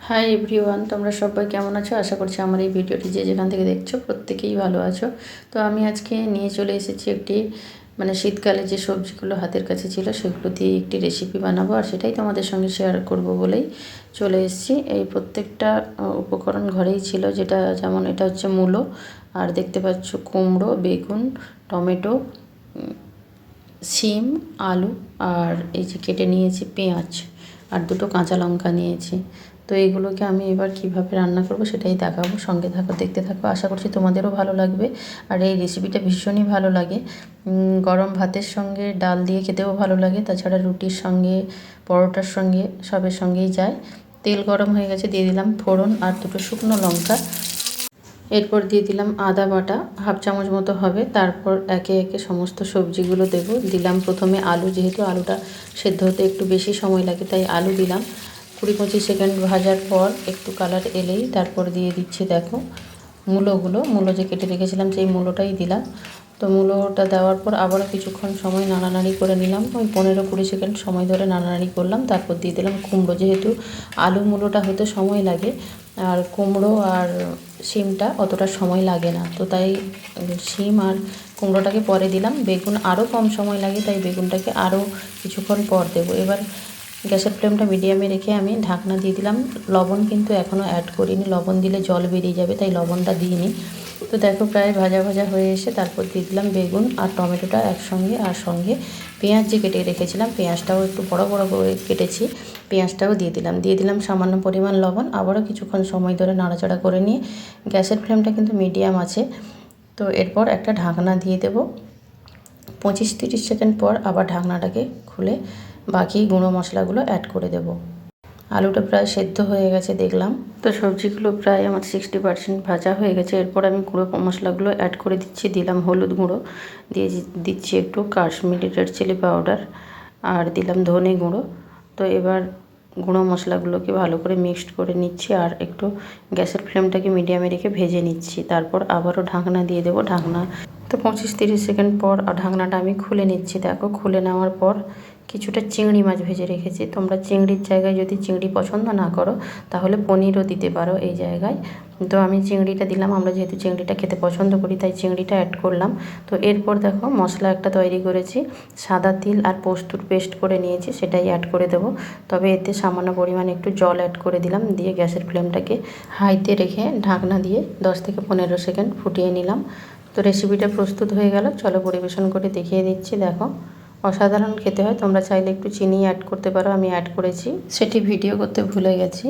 Hi everyone, তোমরা সবাই কেমন আছো? আশা করছি আমার এই ভিডিওটি যে যেখান থেকে দেখছো প্রত্যেকেই ভালো আছো। তো আমি আজকে নিয়ে চলে এসেছি একটি শীতকালে যে সবজিগুলো হাতের কাছে ছিল সেগুলো দিয়ে একটি রেসিপি বানাবো, আর সেটাই তোমাদের সঙ্গে শেয়ার করব বলেই চলে এসেছি। এই প্রত্যেকটা উপকরণ ঘরেই ছিল, যেমন এটা হচ্ছে মূলো, আর দেখতে পাচ্ছ কুমড়ো, বেগুন, টমেটো, শিম, আলু, আর এই যে কেটে নিয়েছি পেঁয়াজ, আর দুটো কাঁচা লঙ্কা নিয়েছি। তো এইগুলোকে আমি এবার কিভাবে রান্না করব সেটাই দেখাবো। সঙ্গে থাকো, দেখতে থাকো, আশা করছি তোমাদেরও ভালো লাগবে। আর এই রেসিপিটা ভীষণই ভালো লাগে, গরম ভাতের সঙ্গে ডাল দিয়ে খেতেও ভালো লাগে, তাছাড়া রুটির সঙ্গে, পরোটার সঙ্গে, সবের সঙ্গেই যায়। তেল গরম হয়ে গেছে, দিয়ে দিলাম ফোড়ন আর দুটো শুকনো লঙ্কা। এরপর দিয়ে দিলাম আদা বাটা, হাফ চামচ মতো হবে। তারপর একে একে সমস্ত সবজিগুলো দেব। দিলাম প্রথমে আলু, যেহেতু আলুটা সেদ্ধ হতে একটু বেশি সময় লাগে তাই আলু দিলাম। 20-25 সেকেন্ড ভাজার পর একটু কালার এলেই তারপর দিয়ে দিচ্ছি দেখো মূলো যে কেটে রেখেছিলাম সেই মূলোটাই দিলাম। তো মূলোটা দেওয়ার পর আবারও কিছুক্ষণ সময় নাড়ানাড়ি করে নিলাম, ওই 15-20 সেকেন্ড সময় ধরে নাড়ানাড়ি করলাম। তারপর দিয়ে দিলাম কুমড়ো, যেহেতু আলু মূলোটা হতে সময় লাগে আর কুমড়ো আর শিমটা অতটা সময় লাগে না, তো তাই শিম আর কুমড়োটাকে পরে দিলাম। বেগুন আরও কম সময় লাগে তাই বেগুনটাকে আরও কিছুক্ষণ পর দেবো। এবার গ্যাসের ফ্লেমটা মিডিয়ামে রেখে আমি ঢাকনা দিয়ে দিলাম। লবণ কিন্তু এখনও অ্যাড করিনি, লবণ দিলে জল বেরিয়ে যাবে তাই লবণটা দিইনি। তো দেখো প্রায় ভাজা ভাজা হয়ে এসে তারপর দিয়ে দিলাম বেগুন আর টমেটোটা একসঙ্গে, আর সঙ্গে পেঁয়াজ যে কেটে রেখেছিলাম, পেঁয়াজটাও একটু বড় বড় করে কেটেছি, পেঁয়াজটাও দিয়ে দিলাম সামান্য পরিমাণ লবণ। আবারও কিছুক্ষণ সময় ধরে নাড়াচাড়া করে নিয়ে গ্যাসের ফ্লেমটা কিন্তু মিডিয়াম আছে। তো এরপর একটা ঢাকনা দিয়ে দেব। 25-30 সেকেন্ড পর আবার ঢাকনাটাকে খুলে বাকি গুঁড়ো মশলাগুলো অ্যাড করে দেব। আলুটা প্রায় সেদ্ধ হয়ে গেছে দেখলাম। তো সবজিগুলো প্রায় আমার 60% ভাজা হয়ে গেছে। এরপর আমি গুঁড়ো মশলাগুলো অ্যাড করে দিচ্ছি। দিলাম হলুদ গুঁড়ো, দিয়ে দিচ্ছি একটু কাশ্মীরি রেড চিলি পাউডার, আর দিলাম ধনে গুঁড়ো। তো এবার গুঁড়ো মশলাগুলোকে ভালো করে মিক্সড করে নিচ্ছি আর একটু গ্যাসের ফ্লেমটাকে মিডিয়ামে রেখে ভেজে নিচ্ছি। তারপর আবারও ঢাকনা দিয়ে দেবো। ঢাকনা তো 25-30 সেকেন্ড পর ঢাকনাটা আমি খুলে নিচ্ছি। দেখো খুলে নেওয়ার পর কিছুটা চিংড়ি মাছ ভেজে রেখেছি। তোমরা চিংড়ির জায়গায় যদি চিংড়ি পছন্দ না করো তাহলে পনিরও দিতে পারো এই জায়গায়। তো আমি চিংড়িটা দিলাম, আমরা যেহেতু চিংড়িটা খেতে পছন্দ করি তাই চিংড়িটা অ্যাড করলাম। তো এরপর দেখো মশলা একটা তৈরি করেছি, সাদা তিল আর পোস্তুর পেস্ট করে নিয়েছি, সেটাই অ্যাড করে দেবো। তবে এতে সামান্য পরিমাণে একটু জল অ্যাড করে দিলাম, দিয়ে গ্যাসের ফ্লেমটাকে হাইতে রেখে ঢাকনা দিয়ে 10-15 সেকেন্ড ফুটিয়ে নিলাম। তো রেসিপিটা প্রস্তুত হয়ে গেল, চলো পরিবেশন করে দেখিয়ে দিচ্ছি। দেখো অসাধারণ খেতে হয়, তোমরা চাইলে একটু চিনি অ্যাড করতে পারো, আমি অ্যাড করেছি, সেটি ভিডিও করতে ভুলে গেছি।